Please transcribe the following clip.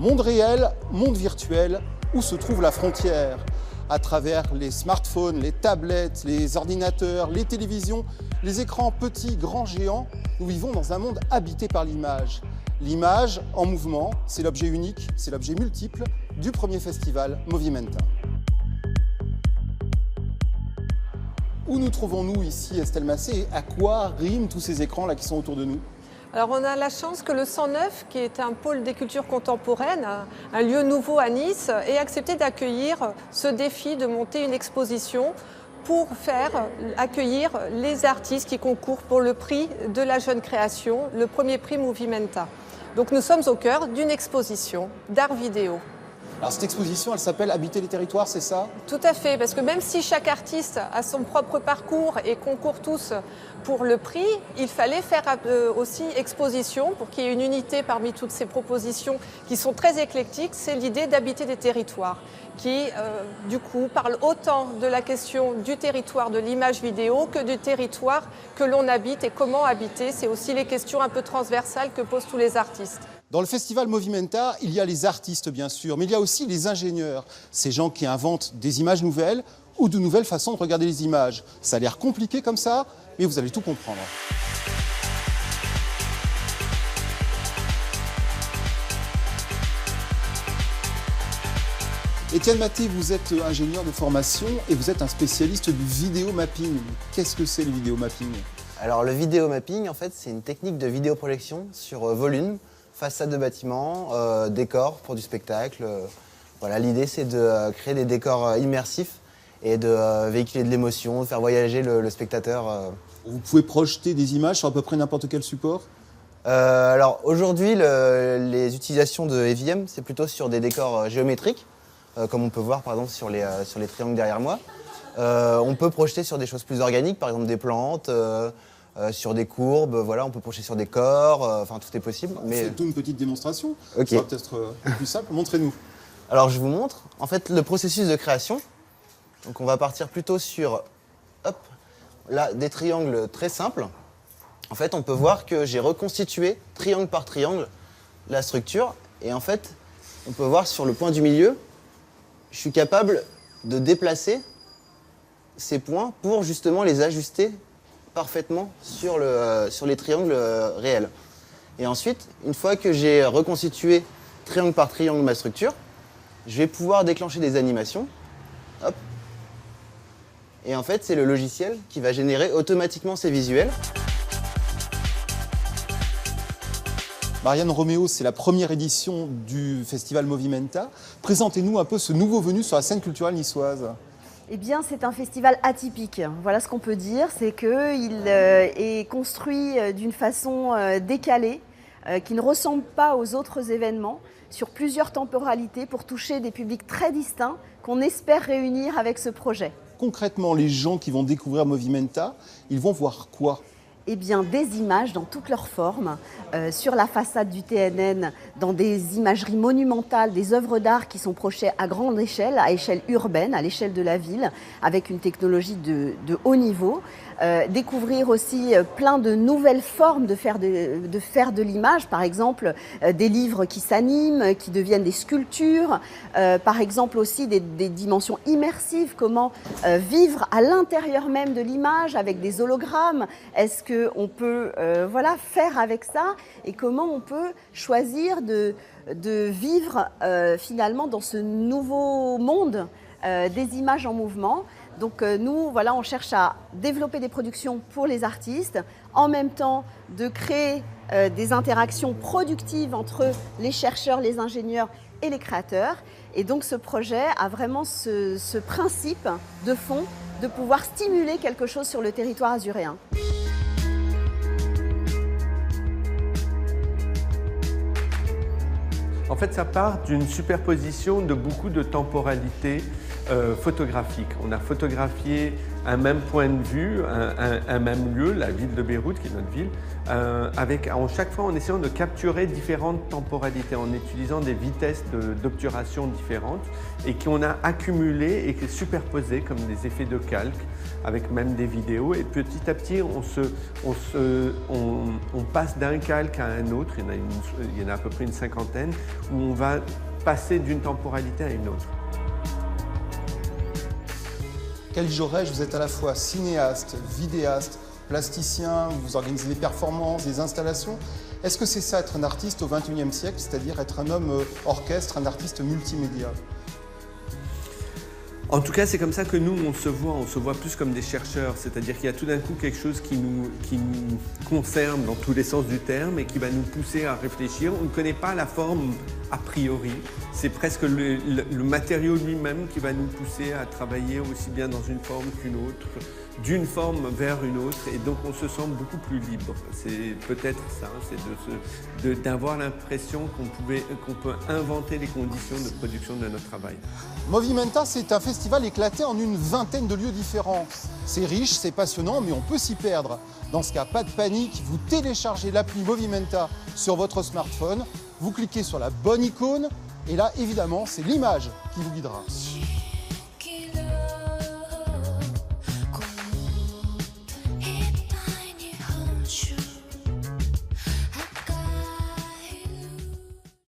Monde réel, monde virtuel, où se trouve la frontière? À travers les smartphones, les tablettes, les ordinateurs, les télévisions, les écrans petits, grands, géants, nous vivons dans un monde habité par l'image. L'image en mouvement, c'est l'objet unique, c'est l'objet multiple du premier festival Movimenta. Où nous trouvons-nous ici, Estelle Massé, et à quoi riment tous ces écrans là qui sont autour de nous? Alors on a la chance que le 109, qui est un pôle des cultures contemporaines, un lieu nouveau à Nice, ait accepté d'accueillir ce défi de monter une exposition pour accueillir les artistes qui concourent pour le prix de la jeune création, le premier prix Movimenta. Donc nous sommes au cœur d'une exposition d'art vidéo. Alors cette exposition, elle s'appelle Habiter les territoires, c'est ça? Tout à fait, parce que même si chaque artiste a son propre parcours et concourt tous pour le prix, il fallait faire aussi exposition pour qu'il y ait une unité parmi toutes ces propositions qui sont très éclectiques. C'est l'idée d'habiter des territoires qui, du coup, parle autant de la question du territoire de l'image vidéo que du territoire que l'on habite et comment habiter. C'est aussi les questions un peu transversales que posent tous les artistes. Dans le festival Movimenta, il y a les artistes bien sûr, mais il y a aussi les ingénieurs, ces gens qui inventent des images nouvelles ou de nouvelles façons de regarder les images. Ça a l'air compliqué comme ça, mais vous allez tout comprendre. Étienne Mathé, vous êtes ingénieur de formation et vous êtes un spécialiste du vidéo mapping. Qu'est-ce que c'est le vidéo mapping? Alors le vidéo mapping, en fait, c'est une technique de vidéoprojection sur volume, façade de bâtiment, décors pour du spectacle. Voilà, l'idée c'est de créer des décors immersifs et de véhiculer de l'émotion, de faire voyager le spectateur. Vous pouvez projeter des images sur à peu près n'importe quel support? Alors aujourd'hui, les utilisations de EVM, c'est plutôt sur des décors géométriques, comme on peut voir par exemple sur les triangles derrière moi. On peut projeter sur des choses plus organiques, par exemple des plantes, sur des courbes, voilà, on peut projeter sur des corps, enfin tout est possible. Mais... Faites-nous une petite démonstration, okay. Ça va peut-être plus simple, montrez-nous. Alors je vous montre, en fait le processus de création, donc on va partir plutôt sur, hop, là, des triangles très simples. En fait on peut voir que j'ai reconstitué, triangle par triangle, la structure, et en fait on peut voir sur le point du milieu, je suis capable de déplacer ces points pour justement les ajuster parfaitement sur les triangles réels. Et ensuite, une fois que j'ai reconstitué triangle par triangle ma structure, je vais pouvoir déclencher des animations. Hop. Et en fait, c'est le logiciel qui va générer automatiquement ces visuels. Marianne Roméo, c'est la première édition du festival Movimenta. Présentez-nous un peu ce nouveau venu sur la scène culturelle niçoise. Eh bien, c'est un festival atypique. Voilà ce qu'on peut dire, c'est qu'il est construit d'une façon décalée, qui ne ressemble pas aux autres événements, sur plusieurs temporalités pour toucher des publics très distincts qu'on espère réunir avec ce projet. Concrètement, les gens qui vont découvrir Movimenta, ils vont voir quoi ? Eh bien, des images dans toutes leurs formes, sur la façade du TNN, dans des imageries monumentales, des œuvres d'art qui sont projetées à grande échelle, à échelle urbaine, à l'échelle de la ville, avec une technologie de haut niveau. Découvrir aussi plein de nouvelles formes de faire de l'image, par exemple des livres qui s'animent, qui deviennent des sculptures, par exemple aussi des dimensions immersives, comment vivre à l'intérieur même de l'image avec des hologrammes. Est-ce qu'on peut voilà, faire avec ça et comment on peut choisir de vivre finalement dans ce nouveau monde des images en mouvement. Donc nous, voilà, on cherche à développer des productions pour les artistes, en même temps de créer des interactions productives entre les chercheurs, les ingénieurs et les créateurs. Et donc ce projet a vraiment ce principe de fond de pouvoir stimuler quelque chose sur le territoire azuréen. En fait, ça part d'une superposition de beaucoup de temporalités photographiques. On a photographié un même point de vue, un même lieu, la ville de Beyrouth, qui est notre ville, chaque fois en essayant de capturer différentes temporalités, en utilisant des vitesses d'obturation différentes et qu'on a accumulées et superposées comme des effets de calque, avec même des vidéos. Et petit à petit, on passe d'un calque à un autre, il y en a à peu près une cinquantaine, où on va passer d'une temporalité à une autre. Khalil Jorrej, vous êtes à la fois cinéaste, vidéaste, plasticien, vous organisez des performances, des installations. Est-ce que c'est ça être un artiste au XXIe siècle, c'est-à-dire être un homme orchestre, un artiste multimédia? En tout cas, c'est comme ça que nous, on se voit plus comme des chercheurs, c'est-à-dire qu'il y a tout d'un coup quelque chose qui nous concerne dans tous les sens du terme et qui va nous pousser à réfléchir. On ne connaît pas la forme a priori, c'est presque le matériau lui-même qui va nous pousser à travailler aussi bien dans une forme qu'une autre, d'une forme vers une autre, et donc on se sent beaucoup plus libre. C'est peut-être ça, c'est d'avoir l'impression qu'on peut inventer les conditions de production de notre travail. Movimenta, c'est un festival éclaté en une vingtaine de lieux différents. C'est riche, c'est passionnant, mais on peut s'y perdre. Dans ce cas, pas de panique, vous téléchargez l'appli Movimenta sur votre smartphone, vous cliquez sur la bonne icône, et là, évidemment, c'est l'image qui vous guidera.